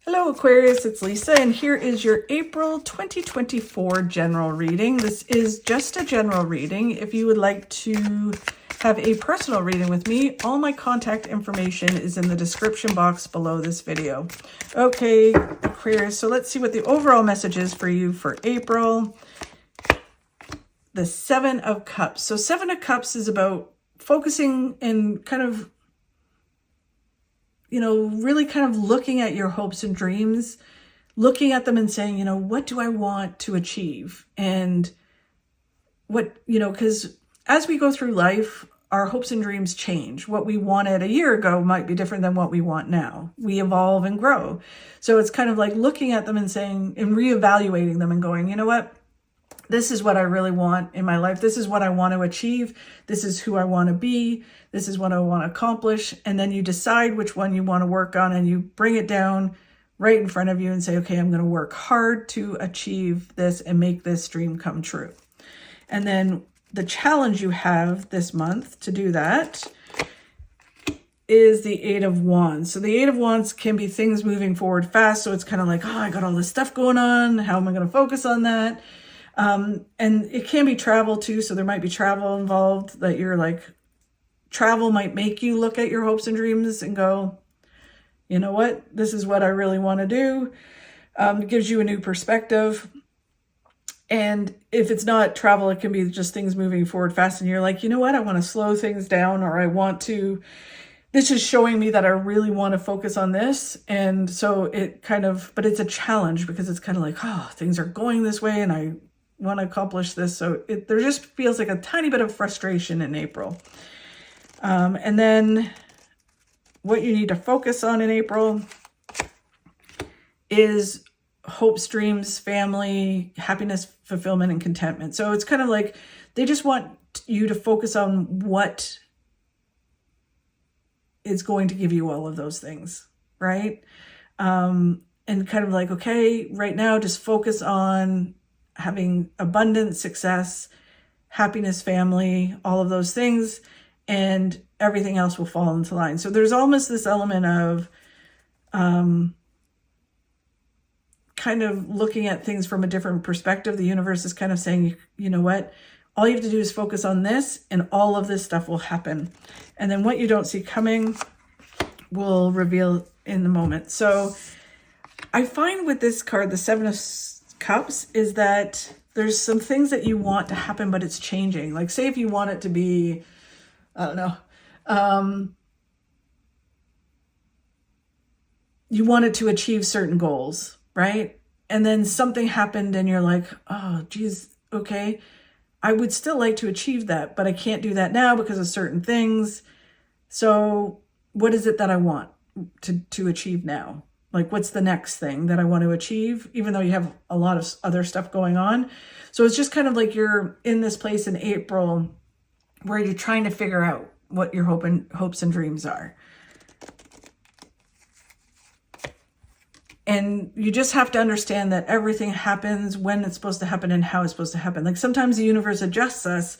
Hello Aquarius, it's Lisa, and here is your April 2024 general reading. This is just a general reading. If you would like to have a personal reading with me, all my contact information is in the description box below this video. Okay, Aquarius, so let's see what the overall message is for you for April. The Seven of Cups. So Seven of Cups is about focusing and kind of really kind of looking at your hopes and dreams, looking at them and saying, what do I want to achieve? And what, because as we go through life, our hopes and dreams change. What we wanted a year ago might be different than what we want now. We evolve and grow. So it's kind of like looking at them and saying, and reevaluating them and going, you know what? This is what I really want in my life. This is what I want to achieve. This is who I want to be. This is what I want to accomplish. And then you decide which one you want to work on and you bring it down right in front of you and say, okay, I'm going to work hard to achieve this and make this dream come true. And then the challenge you have this month to do that is the Eight of Wands. So the Eight of Wands can be things moving forward fast. So it's kind of like, oh, I got all this stuff going on. How am I going to focus on that? And it can be travel too. So there might be travel involved that you're like, travel might make you look at your hopes and dreams and go, you know what, this is what I really want to do. It gives you a new perspective. And if it's not travel, it can be just things moving forward fast. And you're like, you know what, I want to slow things down, or I want to, this is showing me that I really want to focus on this. And so it kind of, but it's a challenge because it's kind of like, oh, things are going this way and I want to accomplish this. So there just feels like a tiny bit of frustration in April. And then what you need to focus on in April is hopes, dreams, family, happiness, fulfillment, and contentment. So it's kind of like they just want you to focus on what is going to give you all of those things, right? And kind of like, okay, right now just focus on having abundance, success, happiness, family, all of those things, and everything else will fall into line. So there's almost this element of kind of looking at things from a different perspective. The universe is kind of saying, you know what, all you have to do is focus on this and all of this stuff will happen. And then what you don't see coming will reveal in the moment. So I find with this card, the Seven of Cups, is that there's some things that you want to happen, but it's changing. Like say if you want it to be, I don't know, you wanted to achieve certain goals, right? And then something happened and you're like, oh, geez, okay, I would still like to achieve that, but I can't do that now because of certain things. So what is it that I want to achieve now? Like, what's the next thing that I want to achieve, even though you have a lot of other stuff going on? So it's just kind of like you're in this place in April where you're trying to figure out what your hopes and dreams are. And you just have to understand that everything happens when it's supposed to happen and how it's supposed to happen. Like sometimes the universe adjusts us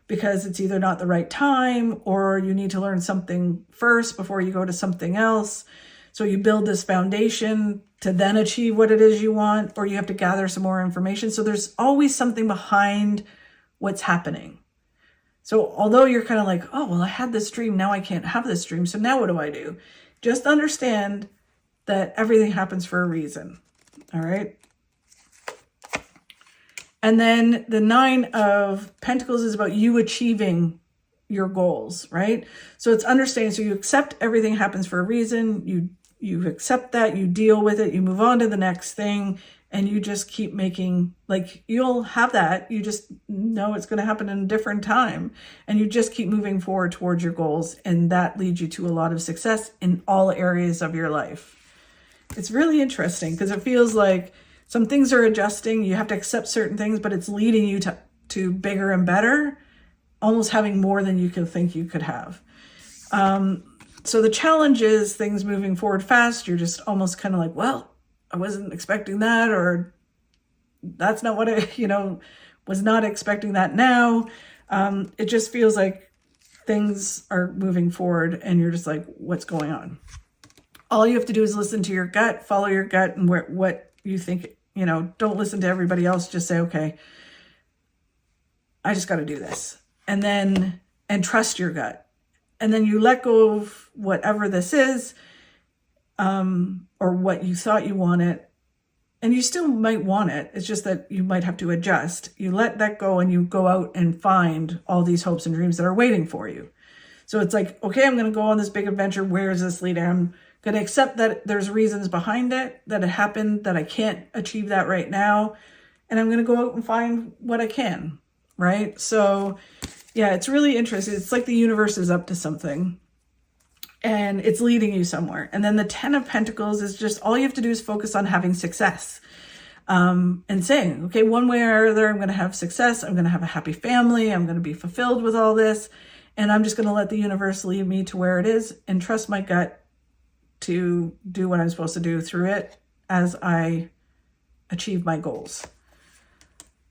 because it's either not the right time or you need to learn something first before you go to something else. So you build this foundation to then achieve what it is you want, or you have to gather some more information. So there's always something behind what's happening. So although you're kind of like, oh, well, I had this dream, now I can't have this dream. So now what do I do? Just understand that everything happens for a reason. All right. And then the Nine of Pentacles is about you achieving your goals, right? So it's understanding. So you accept everything happens for a reason. You accept that, you deal with it, you move on to the next thing, and you just keep making, like, you'll have that. You just know it's going to happen in a different time. And you just keep moving forward towards your goals. And that leads you to a lot of success in all areas of your life. It's really interesting because it feels like some things are adjusting. You have to accept certain things, but it's leading you to bigger and better, almost having more than you could think you could have. So the challenge is things moving forward fast. You're just almost kind of like, well, I wasn't expecting that, or that's not what I, was not expecting that now. It just feels like things are moving forward and you're just like, what's going on? all you have to do is listen to your gut, follow your gut and what you think, don't listen to everybody else. Just say, okay, I just got to do this. And trust your gut. And then you let go of whatever this is, or what you thought you wanted. And you still might want it. It's just that you might have to adjust. You let that go and you go out and find all these hopes and dreams that are waiting for you. So it's like, okay, I'm going to go on this big adventure. Where is this leading? I'm going to accept that there's reasons behind it, that it happened, that I can't achieve that right now. And I'm going to go out and find what I can, right? So yeah, it's really interesting. It's like the universe is up to something and it's leading you somewhere. And then the 10 of Pentacles is just, all you have to do is focus on having success. And saying, okay, one way or other, I'm going to have success. I'm going to have a happy family. I'm going to be fulfilled with all this. And I'm just going to let the universe lead me to where it is and trust my gut to do what I'm supposed to do through it as I achieve my goals.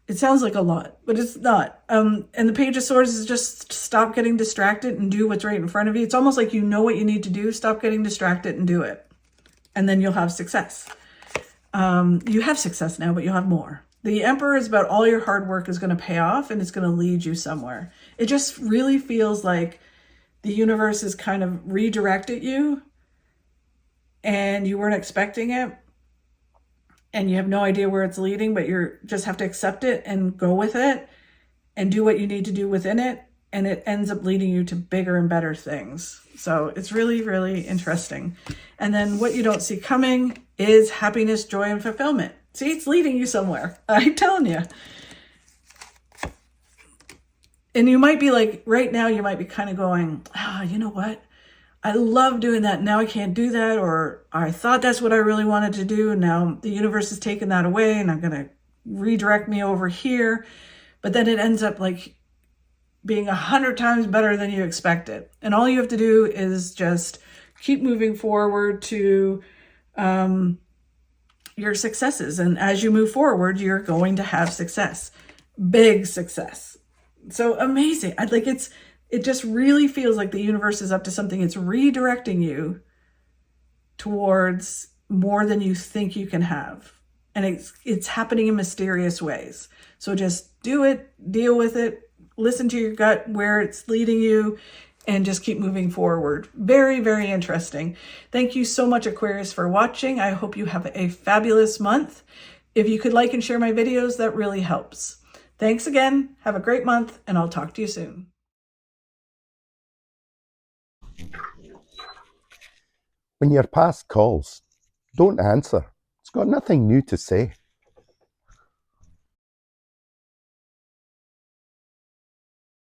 It sounds like a lot, but it's not. And the Page of Swords is just stop getting distracted and do what's right in front of you. It's almost like you know what you need to do. Stop getting distracted and do it. And then you'll have success. You have success now, but you'll have more. The Emperor is about all your hard work is going to pay off and it's going to lead you somewhere. It just really feels like the universe has kind of redirected you and you weren't expecting it and you have no idea where it's leading, but you just have to accept it and go with it and do what you need to do within it. And it ends up leading you to bigger and better things. So it's really, really interesting. And then what you don't see coming is happiness, joy, and fulfillment. See, it's leading you somewhere. I'm telling you. And you might be like, right now, you might be kind of going, you know what? I love doing that. Now I can't do that. Or I thought that's what I really wanted to do. And now the universe has taken that away and I'm going to redirect me over here. But then it ends up like being 100 times better than you expected. And all you have to do is just keep moving forward to your successes. And as you move forward, you're going to have success, big success. So amazing. It just really feels like the universe is up to something. It's redirecting you towards more than you think you can have. And it's happening in mysterious ways. So just do it, deal with it, listen to your gut where it's leading you, and just keep moving forward. Very, very interesting. Thank you so much, Aquarius, for watching. I hope you have a fabulous month. If you could like and share my videos, that really helps. Thanks again. Have a great month, and I'll talk to you soon. When your past calls, don't answer. It's got nothing new to say.